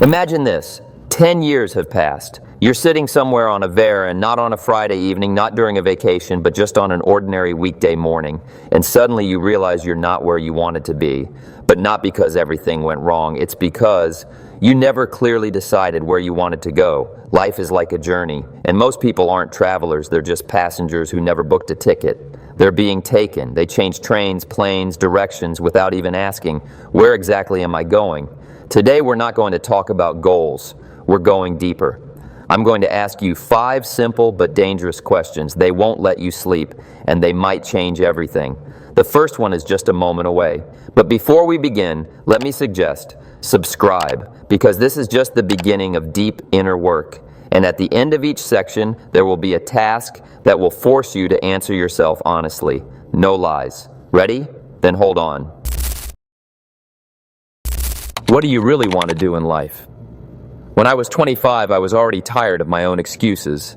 Imagine this. 10 years have passed. You're sitting somewhere on a Vera, and not on a Friday evening, not during a vacation, but just on an ordinary weekday morning. And suddenly you realize you're not where you wanted to be. But not because everything went wrong. It's because you never clearly decided where you wanted to go. Life is like a journey. And most people aren't travelers. They're just passengers who never booked a ticket. They're being taken. They change trains, planes, directions without even asking, where exactly am I going? Today we're not going to talk about goals. We're going deeper. I'm going to ask you 5 simple but dangerous questions. They won't let you sleep, and they might change everything. The first one is just a moment away. But before we begin, let me suggest, subscribe, because this is just the beginning of deep inner work. And at the end of each section, there will be a task that will force you to answer yourself honestly. No lies. Ready? Then hold on. What do you really want to do in life? When I was 25, I was already tired of my own excuses.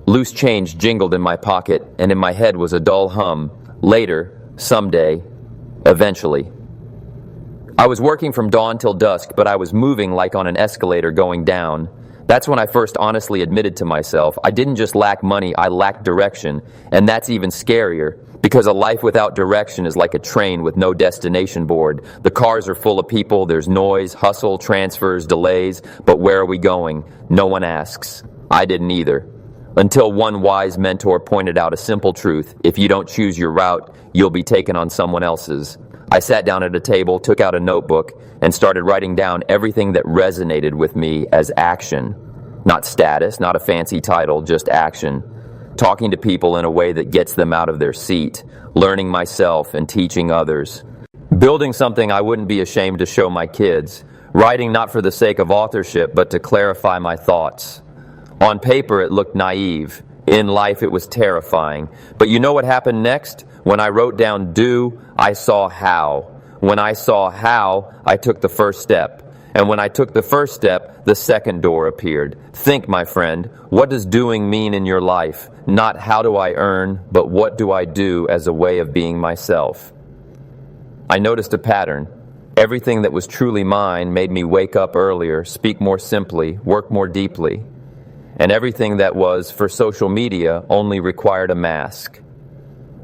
Loose change jingled in my pocket, and in my head was a dull hum. Later, someday, eventually. I was working from dawn till dusk, but I was moving like on an escalator going down. That's when I first honestly admitted to myself, I didn't just lack money, I lacked direction. And that's even scarier, because a life without direction is like a train with no destination board. The cars are full of people, there's noise, hustle, transfers, delays, but where are we going? No one asks. I didn't either. Until one wise mentor pointed out a simple truth: if you don't choose your route, you'll be taken on someone else's. I sat down at a table, took out a notebook, and started writing down everything that resonated with me as action. Not status, not a fancy title, just action. Talking to people in a way that gets them out of their seat. Learning myself and teaching others. Building something I wouldn't be ashamed to show my kids. Writing not for the sake of authorship, but to clarify my thoughts. On paper, it looked naive. In life, it was terrifying. But you know what happened next? When I wrote down do, I saw how. When I saw how, I took the first step. And when I took the first step, the second door appeared. Think, my friend, what does doing mean in your life? Not how do I earn, but what do I do as a way of being myself? I noticed a pattern. Everything that was truly mine made me wake up earlier, speak more simply, work more deeply. And everything that was for social media only required a mask.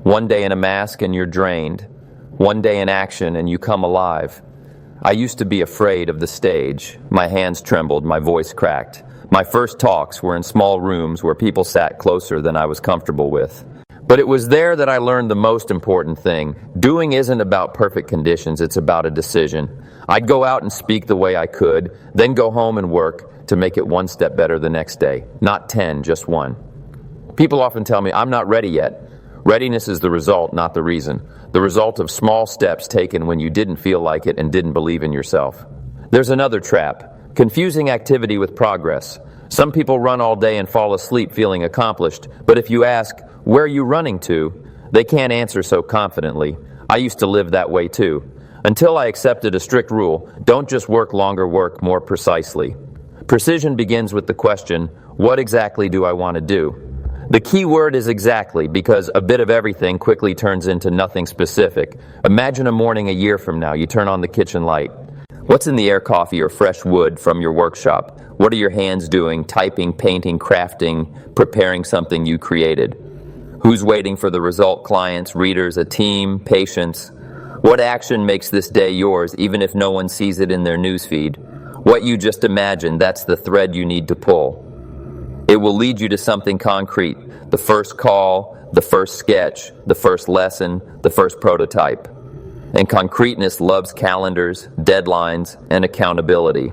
One day in a mask and you're drained. One day in action and you come alive. I used to be afraid of the stage. My hands trembled, my voice cracked. My first talks were in small rooms where people sat closer than I was comfortable with. But it was there that I learned the most important thing. Doing isn't about perfect conditions, it's about a decision. I'd go out and speak the way I could, then go home and work to make it one step better the next day. Not 10, just one. People often tell me, I'm not ready yet. Readiness is the result, not the reason. The result of small steps taken when you didn't feel like it and didn't believe in yourself. There's another trap. Confusing activity with progress. Some people run all day and fall asleep feeling accomplished, but if you ask, where are you running to? They can't answer so confidently. I used to live that way too. Until I accepted a strict rule, don't just work longer, work more precisely. Precision begins with the question, what exactly do I want to do? The key word is exactly, because a bit of everything quickly turns into nothing specific. Imagine a morning a year from now, you turn on the kitchen light. What's in the air? Coffee or fresh wood from your workshop? What are your hands doing? Typing, painting, crafting, preparing something you created? Who's waiting for the result? Clients, readers, a team, patients? What action makes this day yours, even if no one sees it in their newsfeed? What you just imagined, that's the thread you need to pull. It will lead you to something concrete. The first call, the first sketch, the first lesson, the first prototype. And concreteness loves calendars, deadlines, and accountability.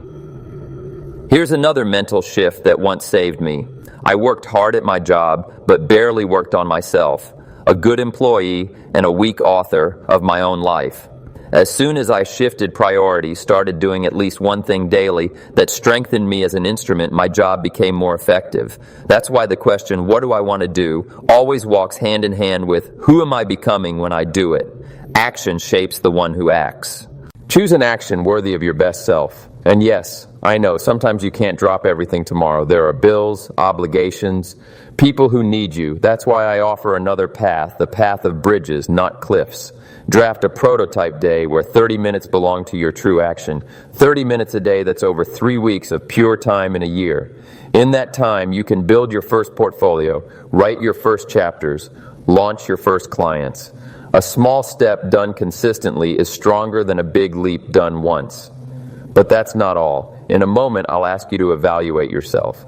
Here's another mental shift that once saved me. I worked hard at my job, but barely worked on myself. A good employee and a weak author of my own life. As soon as I shifted priorities, started doing at least one thing daily that strengthened me as an instrument, my job became more effective. That's why the question, what do I want to do, always walks hand in hand with, who am I becoming when I do it? Action shapes the one who acts. Choose an action worthy of your best self. And yes, I know, sometimes you can't drop everything tomorrow. There are bills, obligations, people who need you. That's why I offer another path, the path of bridges, not cliffs. Draft a prototype day where 30 minutes belong to your true action. 30 minutes a day, that's over 3 weeks of pure time in a year. In that time, you can build your first portfolio, write your first chapters, launch your first clients. A small step done consistently is stronger than a big leap done once. But that's not all. In a moment, I'll ask you to evaluate yourself.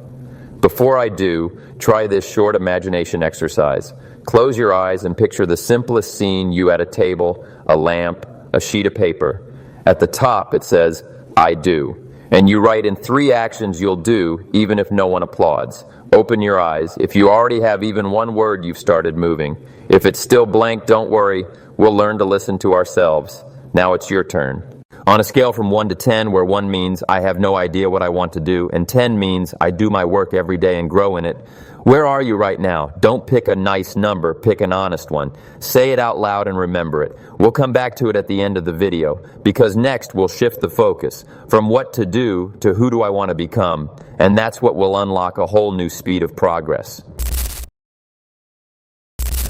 Before I do, try this short imagination exercise. Close your eyes and picture the simplest scene: you at a table, a lamp, a sheet of paper. At the top, it says, I do. And you write in 3 actions you'll do, even if no one applauds. Open your eyes. If you already have even one word, you've started moving. If it's still blank, don't worry. We'll learn to listen to ourselves. Now it's your turn. On a scale from 1 to 10, where 1 means I have no idea what I want to do, and 10 means I do my work every day and grow in it, where are you right now? Don't pick a nice number, pick an honest one. Say it out loud and remember it. We'll come back to it at the end of the video, because next we'll shift the focus from what to do to who do I want to become, and that's what will unlock a whole new speed of progress.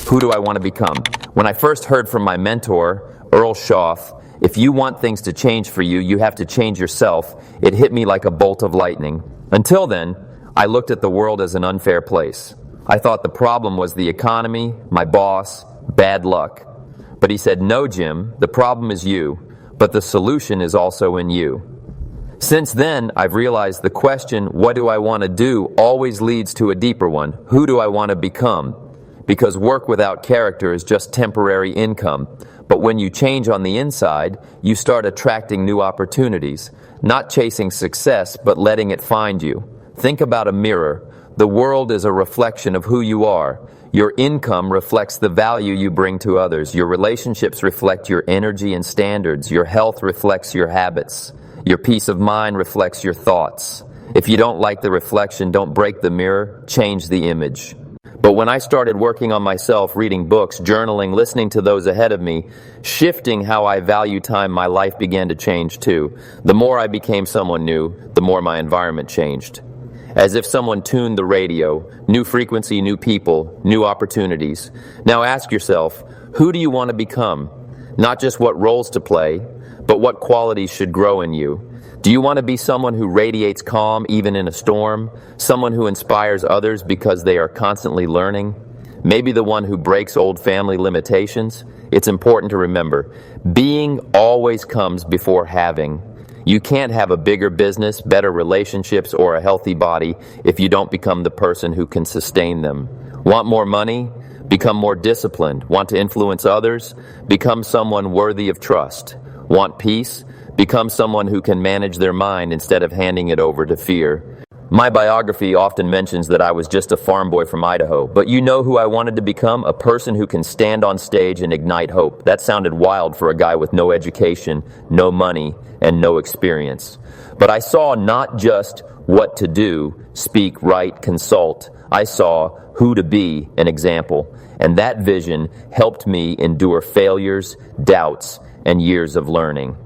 Who do I want to become? When I first heard from my mentor, Earl Schaff, if you want things to change for you, you have to change yourself, it hit me like a bolt of lightning. Until then, I looked at the world as an unfair place. I thought the problem was the economy, my boss, bad luck. But he said, no, Jim, the problem is you, but the solution is also in you. Since then, I've realized the question, what do I want to do, always leads to a deeper one. Who do I want to become? Because work without character is just temporary income. But when you change on the inside, you start attracting new opportunities, not chasing success, but letting it find you. Think about a mirror. The world is a reflection of who you are. Your income reflects the value you bring to others. Your relationships reflect your energy and standards. Your health reflects your habits. Your peace of mind reflects your thoughts. If you don't like the reflection, don't break the mirror, change the image. But when I started working on myself, reading books, journaling, listening to those ahead of me, shifting how I value time, my life began to change too. The more I became someone new, the more my environment changed. As if someone tuned the radio, new frequency, new people, new opportunities. Now ask yourself, who do you want to become? Not just what roles to play, but what qualities should grow in you. Do you want to be someone who radiates calm even in a storm? Someone who inspires others because they are constantly learning? Maybe the one who breaks old family limitations? It's important to remember, being always comes before having. You can't have a bigger business, better relationships, or a healthy body if you don't become the person who can sustain them. Want more money? Become more disciplined. Want to influence others? Become someone worthy of trust. Want peace? Become someone who can manage their mind instead of handing it over to fear. My biography often mentions that I was just a farm boy from Idaho, but you know who I wanted to become? A person who can stand on stage and ignite hope. That sounded wild for a guy with no education, no money, and no experience. But I saw not just what to do, speak, write, consult. I saw who to be, an example. And that vision helped me endure failures, doubts, and years of learning.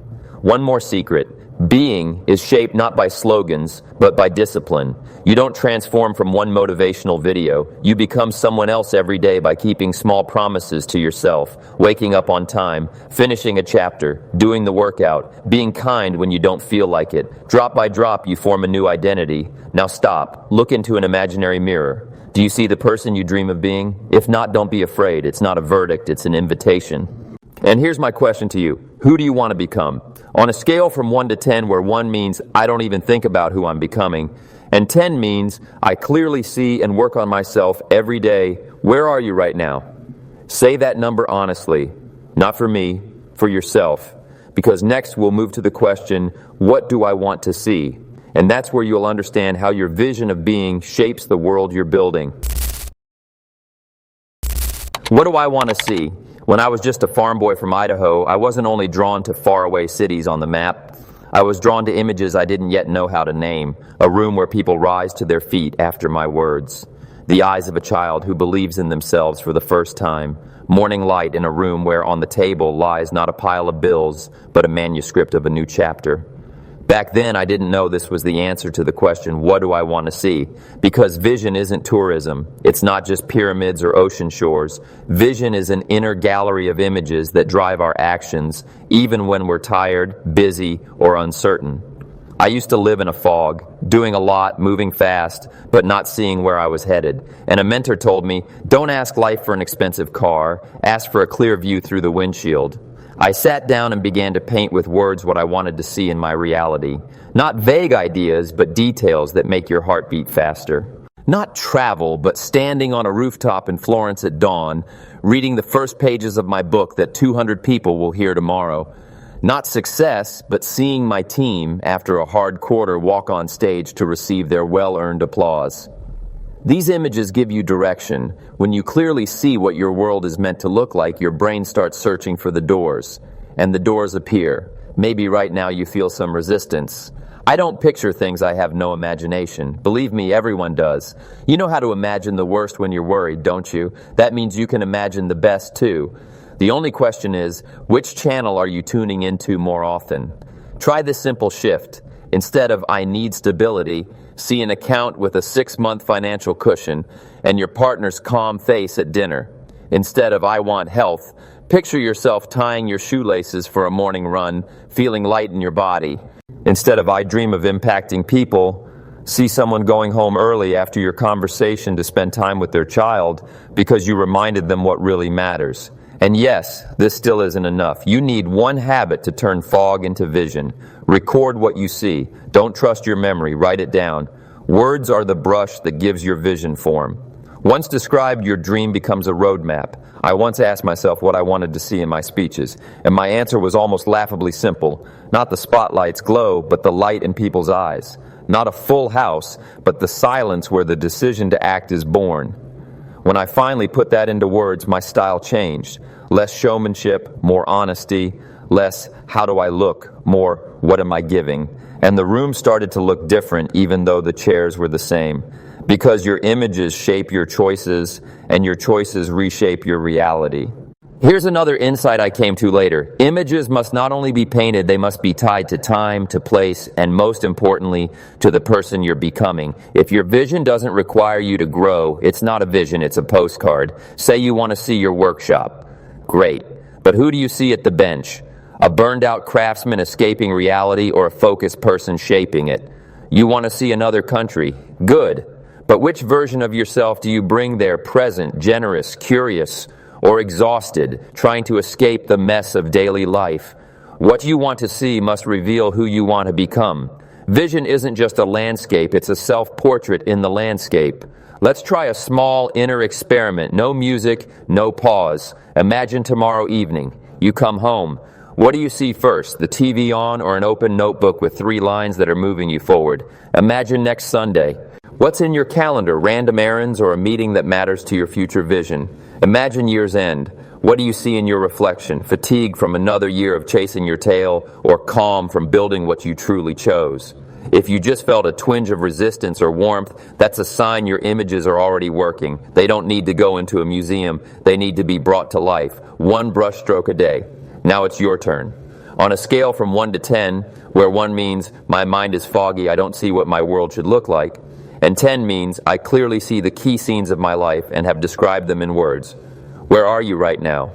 One more secret. Being is shaped not by slogans, but by discipline. You don't transform from one motivational video. You become someone else every day by keeping small promises to yourself, waking up on time, finishing a chapter, doing the workout, being kind when you don't feel like it. Drop by drop, you form a new identity. Now stop. Look into an imaginary mirror. Do you see the person you dream of being? If not, don't be afraid. It's not a verdict, it's an invitation. And here's my question to you. Who do you want to become? On a scale from 1 to 10, where 1 means I don't even think about who I'm becoming, and 10 means I clearly see and work on myself every day, where are you right now? Say that number honestly, not for me, for yourself. Because next we'll move to the question, what do I want to see? And that's where you'll understand how your vision of being shapes the world you're building. What do I want to see? When I was just a farm boy from Idaho, I wasn't only drawn to faraway cities on the map. I was drawn to images I didn't yet know how to name. A room where people rise to their feet after my words. The eyes of a child who believes in themselves for the first time. Morning light in a room where on the table lies not a pile of bills, but a manuscript of a new chapter. Back then, I didn't know this was the answer to the question, what do I want to see? Because vision isn't tourism. It's not just pyramids or ocean shores. Vision is an inner gallery of images that drive our actions, even when we're tired, busy, or uncertain. I used to live in a fog, doing a lot, moving fast, but not seeing where I was headed. And a mentor told me, don't ask life for an expensive car, ask for a clear view through the windshield. I sat down and began to paint with words what I wanted to see in my reality. Not vague ideas, but details that make your heart beat faster. Not travel, but standing on a rooftop in Florence at dawn, reading the first pages of my book that 200 people will hear tomorrow. Not success, but seeing my team, after a hard quarter, walk on stage to receive their well-earned applause. These images give you direction. When you clearly see what your world is meant to look like, your brain starts searching for the doors. And the doors appear. Maybe right now you feel some resistance. I don't picture things I have no imagination. Believe me, everyone does. You know how to imagine the worst when you're worried, don't you? That means you can imagine the best too. The only question is, which channel are you tuning into more often? Try this simple shift. Instead of I need stability, see an account with a 6-month financial cushion and your partner's calm face at dinner. Instead of I want health, picture yourself tying your shoelaces for a morning run, feeling light in your body. Instead of I dream of impacting people, see someone going home early after your conversation to spend time with their child because you reminded them what really matters. And yes, this still isn't enough. You need one habit to turn fog into vision. Record what you see. Don't trust your memory. Write it down. Words are the brush that gives your vision form. Once described, your dream becomes a roadmap. I once asked myself what I wanted to see in my speeches, and my answer was almost laughably simple. Not the spotlight's glow, but the light in people's eyes. Not a full house, but the silence where the decision to act is born. When I finally put that into words, my style changed. Less showmanship, more honesty, less how do I look, more what am I giving. And the room started to look different even though the chairs were the same. Because your images shape your choices, and your choices reshape your reality. Here's another insight I came to later. Images must not only be painted, they must be tied to time, to place, and most importantly, to the person you're becoming. If your vision doesn't require you to grow, it's not a vision, it's a postcard. Say you want to see your workshop. Great. But who do you see at the bench? A burned-out craftsman escaping reality or a focused person shaping it? You want to see another country. Good. But which version of yourself do you bring there, present, generous, curious, or exhausted, trying to escape the mess of daily life? What you want to see must reveal who you want to become. Vision isn't just a landscape, it's a self-portrait in the landscape. Let's try a small inner experiment. No music, no pause. Imagine tomorrow evening. You come home. What do you see first, the TV on or an open notebook with 3 lines that are moving you forward? Imagine next Sunday. What's in your calendar, random errands or a meeting that matters to your future vision? Imagine year's end. What do you see in your reflection? Fatigue from another year of chasing your tail, or calm from building what you truly chose? If you just felt a twinge of resistance or warmth, that's a sign your images are already working. They don't need to go into a museum. They need to be brought to life. 1 brushstroke a day. Now it's your turn. On a scale from 1 to 10, where 1 means my mind is foggy, I don't see what my world should look like, and 10 means I clearly see the key scenes of my life and have described them in words. Where are you right now?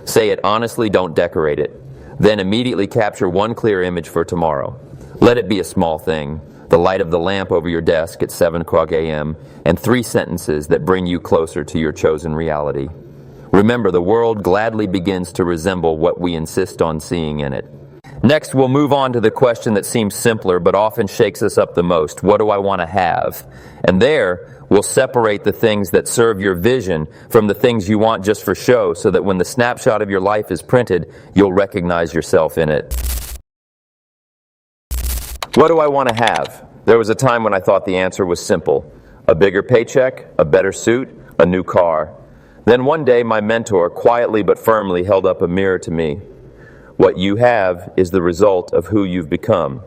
Say it honestly, don't decorate it. Then immediately capture 1 clear image for tomorrow. Let it be a small thing, the light of the lamp over your desk at 7 o'clock a.m., and 3 sentences that bring you closer to your chosen reality. Remember, the world gladly begins to resemble what we insist on seeing in it. Next, we'll move on to the question that seems simpler but often shakes us up the most. What do I want to have? And there, we'll separate the things that serve your vision from the things you want just for show, so that when the snapshot of your life is printed, you'll recognize yourself in it. What do I want to have? There was a time when I thought the answer was simple. A bigger paycheck, a better suit, a new car. Then one day, my mentor quietly but firmly held up a mirror to me. What you have is the result of who you've become.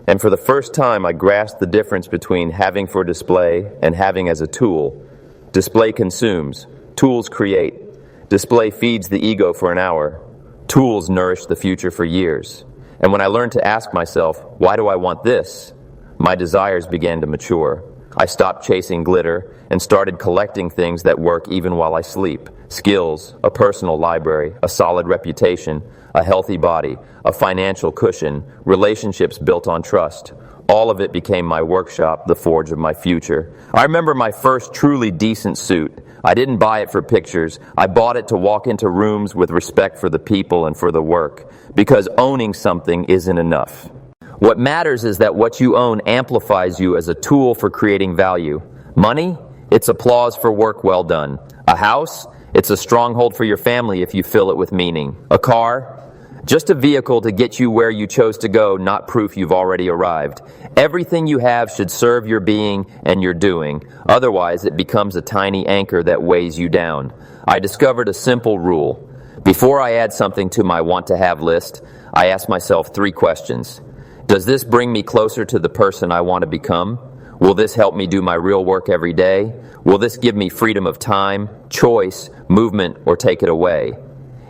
And for the first time, I grasped the difference between having for display and having as a tool. Display consumes. Tools create. Display feeds the ego for an hour. Tools nourish the future for years. And when I learned to ask myself, why do I want this? My desires began to mature. I stopped chasing glitter and started collecting things that work even while I sleep. Skills, a personal library, a solid reputation, a healthy body, a financial cushion, relationships built on trust. All of it became my workshop, the forge of my future. I remember my first truly decent suit. I didn't buy it for pictures. I bought it to walk into rooms with respect for the people and for the work, because owning something isn't enough. What matters is that what you own amplifies you as a tool for creating value. Money? It's applause for work well done. A house? It's a stronghold for your family if you fill it with meaning. A car? Just a vehicle to get you where you chose to go, not proof you've already arrived. Everything you have should serve your being and your doing. Otherwise, it becomes a tiny anchor that weighs you down. I discovered a simple rule. Before I add something to my want-to-have list, I ask myself 3 questions. Does this bring me closer to the person I want to become? Will this help me do my real work every day? Will this give me freedom of time, choice, movement, or take it away?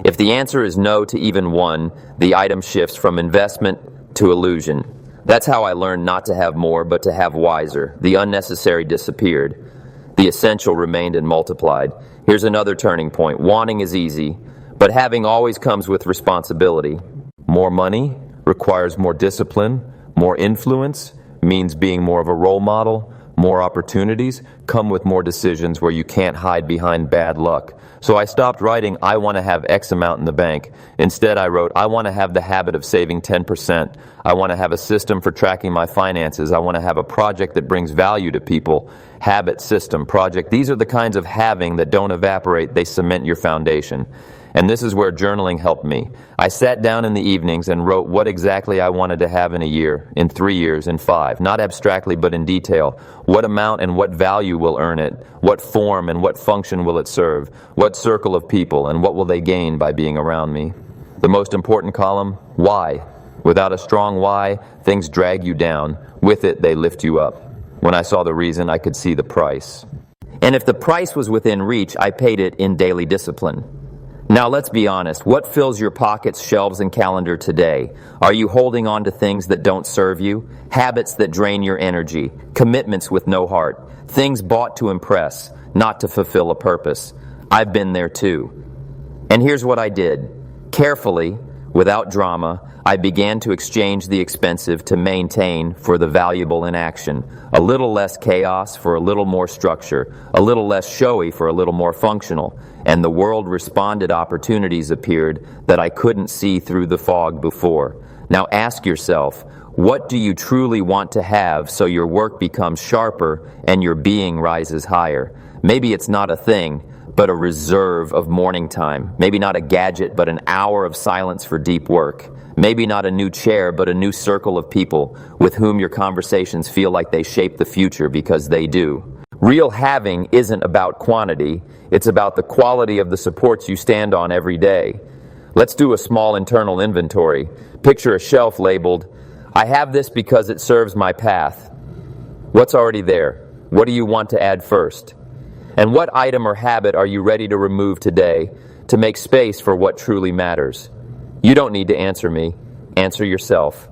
If the answer is no to even one, the item shifts from investment to illusion. That's how I learned not to have more, but to have wiser. The unnecessary disappeared. The essential remained and multiplied. Here's another turning point. Wanting is easy, but having always comes with responsibility. More money requires more discipline, more influence, means being more of a role model, more opportunities come with more decisions where you can't hide behind bad luck. So I stopped writing, I want to have X amount in the bank. Instead, I wrote, I want to have the habit of saving 10%. I want to have a system for tracking my finances. I want to have a project that brings value to people. Habit, system, project. These are the kinds of having that don't evaporate. They cement your foundation. And this is where journaling helped me. I sat down in the evenings and wrote what exactly I wanted to have in a year, in 3 years, in 5. Not abstractly, but in detail. What amount and what value will earn it? What form and what function will it serve? What circle of people and what will they gain by being around me? The most important column, why. Without a strong why, things drag you down. With it, they lift you up. When I saw the reason, I could see the price. And if the price was within reach, I paid it in daily discipline. Now let's be honest, what fills your pockets, shelves, and calendar today? Are you holding on to things that don't serve you? Habits that drain your energy? Commitments with no heart? Things bought to impress, not to fulfill a purpose? I've been there too. And here's what I did. Carefully, without drama, I began to exchange the expensive to maintain for the valuable in action. A little less chaos for a little more structure. A little less showy for a little more functional. And the world responded. Opportunities appeared that I couldn't see through the fog before. Now ask yourself, what do you truly want to have so your work becomes sharper and your being rises higher? Maybe it's not a thing, but a reserve of morning time. Maybe not a gadget, but an hour of silence for deep work. Maybe not a new chair, but a new circle of people with whom your conversations feel like they shape the future, because they do. Real having isn't about quantity, it's about the quality of the supports you stand on every day. Let's do a small internal inventory. Picture a shelf labeled, I have this because it serves my path. What's already there? What do you want to add first? And what item or habit are you ready to remove today to make space for what truly matters? You don't need to answer me. Answer yourself.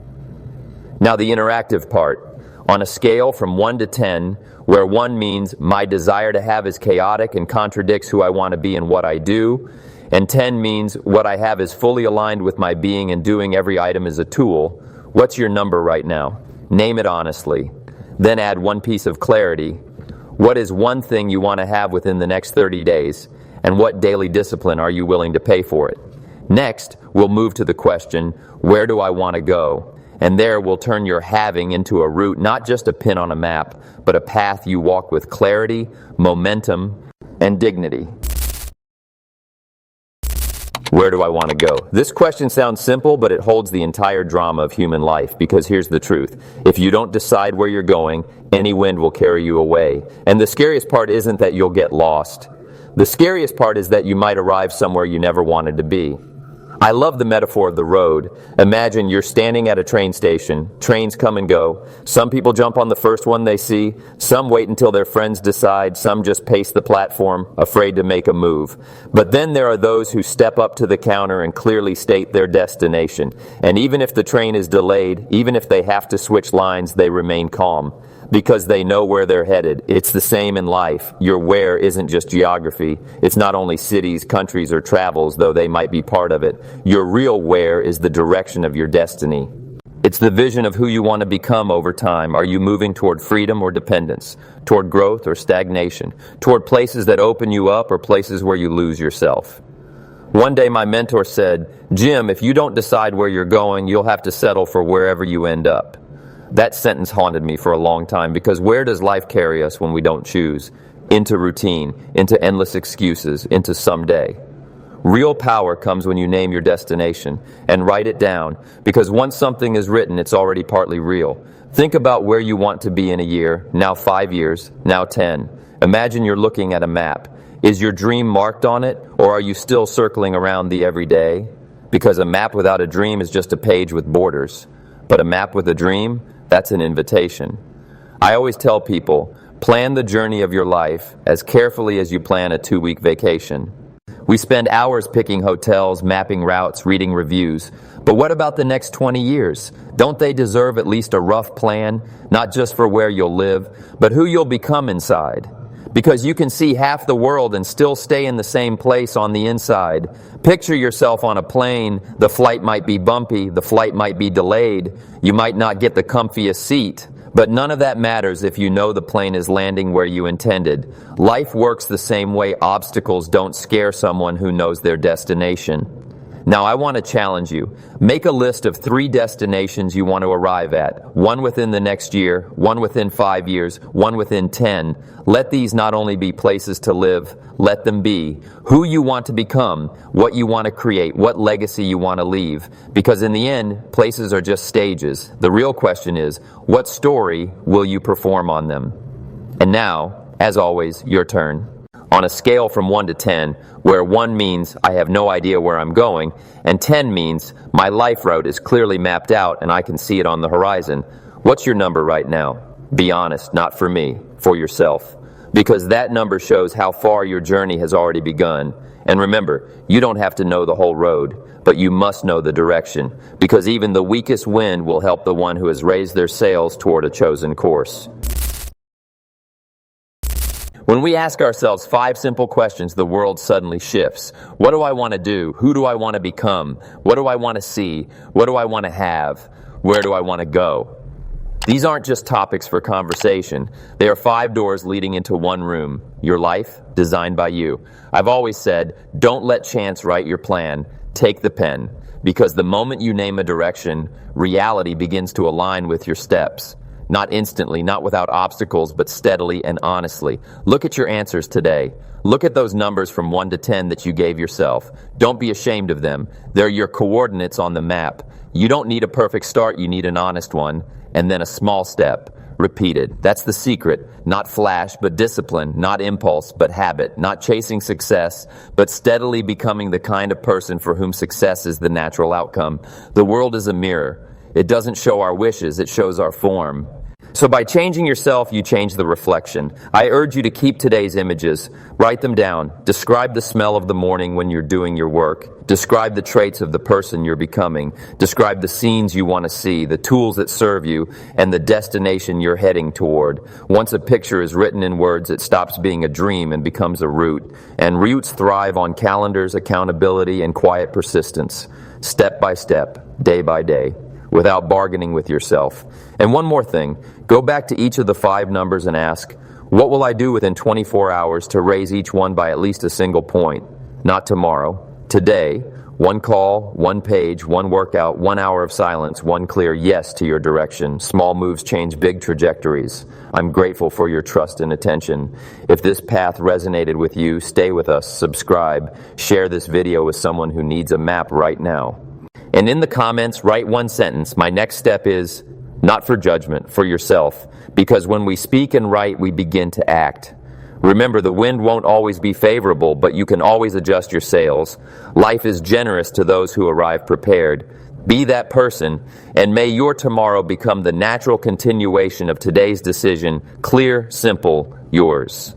Now the interactive part. On a scale from 1 to 10, where 1 means my desire to have is chaotic and contradicts who I want to be and what I do, and 10 means what I have is fully aligned with my being and doing every item is a tool, what's your number right now? Name it honestly. Then add 1 piece of clarity. What is 1 thing you want to have within the next 30 days? And what daily discipline are you willing to pay for it? Next, we'll move to the question, where do I want to go? And there we'll turn your having into a route, not just a pin on a map, but a path you walk with clarity, momentum, and dignity. Where do I want to go? This question sounds simple, but it holds the entire drama of human life, because here's the truth. If you don't decide where you're going, any wind will carry you away. And the scariest part isn't that you'll get lost. The scariest part is that you might arrive somewhere you never wanted to be. I love the metaphor of the road. Imagine you're standing at a train station. Trains come and go. Some people jump on the first one they see. Some wait until their friends decide. Some just pace the platform, afraid to make a move. But then there are those who step up to the counter and clearly state their destination. And even if the train is delayed, even if they have to switch lines, they remain calm. Because they know where they're headed. It's the same in life. Your where isn't just geography. It's not only cities, countries, or travels, though they might be part of it. Your real where is the direction of your destiny. It's the vision of who you want to become over time. Are you moving toward freedom or dependence? Toward growth or stagnation? Toward places that open you up or places where you lose yourself? One day my mentor said, "Jim, if you don't decide where you're going, you'll have to settle for wherever you end up." That sentence haunted me for a long time, because where does life carry us when we don't choose? Into routine, into endless excuses, into someday. Real power comes when you name your destination and write it down, because once something is written, it's already partly real. Think about where you want to be in a year, now 5 years, now 10. Imagine you're looking at a map. Is your dream marked on it, or are you still circling around the everyday? Because a map without a dream is just a page with borders. But a map with a dream, that's an invitation. I always tell people, plan the journey of your life as carefully as you plan a 2-week vacation. We spend hours picking hotels, mapping routes, reading reviews. But what about the next 20 years? Don't they deserve at least a rough plan, not just for where you'll live, but who you'll become inside? Because you can see half the world and still stay in the same place on the inside. Picture yourself on a plane. The flight might be bumpy. The flight might be delayed. You might not get the comfiest seat. But none of that matters if you know the plane is landing where you intended. Life works the same way. Obstacles don't scare someone who knows their destination. Now I want to challenge you. Make a list of 3 destinations you want to arrive at. 1 within the next year, 1 within 5 years, 1 within 10. Let these not only be places to live, let them be who you want to become, what you want to create, what legacy you want to leave. Because in the end, places are just stages. The real question is, what story will you perform on them? And now, as always, your turn. On a scale from 1 to 10, where 1 means I have no idea where I'm going, and 10 means my life route is clearly mapped out and I can see it on the horizon, what's your number right now? Be honest, not for me, for yourself. Because that number shows how far your journey has already begun. And remember, you don't have to know the whole road, but you must know the direction, because even the weakest wind will help the one who has raised their sails toward a chosen course. When we ask ourselves 5 simple questions, the world suddenly shifts. What do I want to do? Who do I want to become? What do I want to see? What do I want to have? Where do I want to go? These aren't just topics for conversation. They are 5 doors leading into one room. Your life, designed by you. I've always said, don't let chance write your plan. Take the pen. Because the moment you name a direction, reality begins to align with your steps. Not instantly, not without obstacles, but steadily and honestly. Look at your answers today. Look at those numbers from 1 to 10 that you gave yourself. Don't be ashamed of them. They're your coordinates on the map. You don't need a perfect start, you need an honest one. And then a small step, repeated. That's the secret. Not flash, but discipline. Not impulse, but habit. Not chasing success, but steadily becoming the kind of person for whom success is the natural outcome. The world is a mirror. It doesn't show our wishes, it shows our form. So by changing yourself, you change the reflection. I urge you to keep today's images. Write them down. Describe the smell of the morning when you're doing your work. Describe the traits of the person you're becoming. Describe the scenes you want to see, the tools that serve you, and the destination you're heading toward. Once a picture is written in words, it stops being a dream and becomes a route. And roots thrive on calendars, accountability, and quiet persistence. Step by step, day by day, without bargaining with yourself. And one more thing, go back to each of the 5 numbers and ask, what will I do within 24 hours to raise each one by at least a single point? Not tomorrow, today. 1 call, 1 page, 1 workout, 1 hour of silence, 1 clear yes to your direction. Small moves change big trajectories. I'm grateful for your trust and attention. If this path resonated with you, stay with us, subscribe, share this video with someone who needs a map right now. And in the comments, write 1 sentence. My next step is, not for judgment, for yourself. Because when we speak and write, we begin to act. Remember, the wind won't always be favorable, but you can always adjust your sails. Life is generous to those who arrive prepared. Be that person, and may your tomorrow become the natural continuation of today's decision, clear, simple, yours.